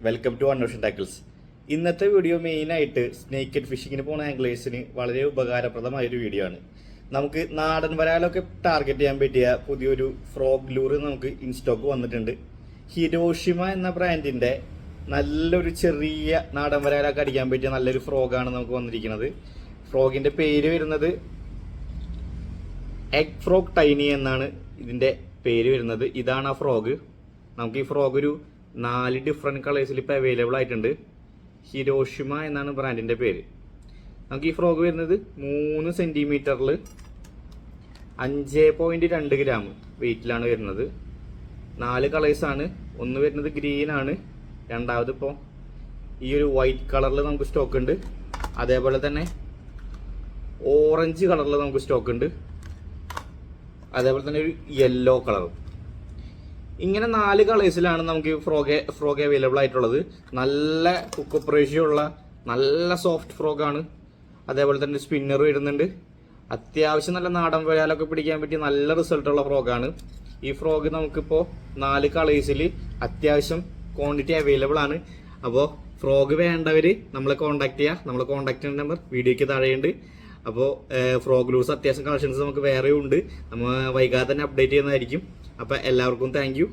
Welcome to Unocean tackles. ഇന്നത്തെ video മെയിനായിട്ട് snake ഫിഷിങ്ങിന് പോകുന്ന ആംഗ്ലേഴ്സിന് വളരെ ഉപകാരപ്രദമായൊരു വീഡിയോ ആണ്. നമുക്ക് നാടൻ വരാലൊക്കെ ടാർഗറ്റ് ചെയ്യാൻ പറ്റിയ പുതിയൊരു ഫ്രോഗ് ലൂർ നമുക്ക് ഇൻ സ്റ്റോക്ക് വന്നിട്ടുണ്ട്. ഹിരോഷിമ എന്ന ബ്രാൻഡിൻ്റെ നല്ലൊരു ചെറിയ നാടൻ വരാലൊക്കെ അടിക്കാൻ പറ്റിയ നല്ലൊരു ഫ്രോഗാണ് നമുക്ക് വന്നിരിക്കുന്നത്. ഫ്രോഗിൻ്റെ പേര് വരുന്നത് എഗ് ഫ്രോഗ് ടൈനി എന്നാണ് ഇതിൻ്റെ പേര് വരുന്നത്. ഇതാണ് ആ ഫ്രോഗ്. നമുക്ക് ഈ ഫ്രോഗ് ഒരു 4 ഡിഫറെൻറ്റ് കളേഴ്സിൽ ഇപ്പോൾ അവൈലബിൾ ആയിട്ടുണ്ട്. ഹിരോഷിമ എന്നാണ് ബ്രാൻഡിൻ്റെ പേര്. നമുക്ക് ഈ ഫ്രോഗ് വരുന്നത് 3 സെൻറ്റിമീറ്ററിൽ 5.2 ഗ്രാം വെയിറ്റിലാണ് വരുന്നത്. 4 കളേഴ്സാണ്. ഒന്ന് വരുന്നത് ഗ്രീനാണ്, രണ്ടാമത് ഇപ്പോൾ ഈ ഒരു വൈറ്റ് കളറിൽ നമുക്ക് സ്റ്റോക്ക് ഉണ്ട്. അതേപോലെ തന്നെ ഓറഞ്ച് കളറിൽ നമുക്ക് സ്റ്റോക്ക് ഉണ്ട്. അതേപോലെ തന്നെ ഒരു യെല്ലോ കളറും. ഇങ്ങനെ 4 കളേഴ്സിലാണ് നമുക്ക് ഫ്രോഗ് അവൈലബിൾ ആയിട്ടുള്ളത്. നല്ല ഹുക്കപ്പ് റേഷ്യോ ഉള്ള നല്ല സോഫ്റ്റ് ഫ്രോഗാണ്. അതേപോലെ തന്നെ സ്പിന്നർ വരുന്നുണ്ട്. അത്യാവശ്യം നല്ല നാടൻ വരാലൊക്കെ പിടിക്കാൻ പറ്റിയ നല്ല റിസൾട്ടുള്ള ഫ്രോഗാണ്. ഈ ഫ്രോഗ് നമുക്കിപ്പോൾ 4 കളേഴ്സിൽ അത്യാവശ്യം ക്വാണ്ടിറ്റി അവൈലബിൾ ആണ്. അപ്പോൾ ഫ്രോഗ് വേണ്ടവർ നമ്മളെ കോൺടാക്ട് ചെയ്യുക. നമ്മളെ കോൺടാക്ട് ചെയ്യുന്ന നമ്പർ വീഡിയോയ്ക്ക് താഴെയുണ്ട്. അപ്പോൾ ഫ്രോഗ് ലൂസ് അത്യാവശ്യം കളക്ഷൻസ് നമുക്ക് വേറെയും ഉണ്ട്. നമ്മൾ വൈകാതെ തന്നെ അപ്ഡേറ്റ് ചെയ്യുന്നതായിരിക്കും. അപ്പോൾ എല്ലാവർക്കും താങ്ക് യു.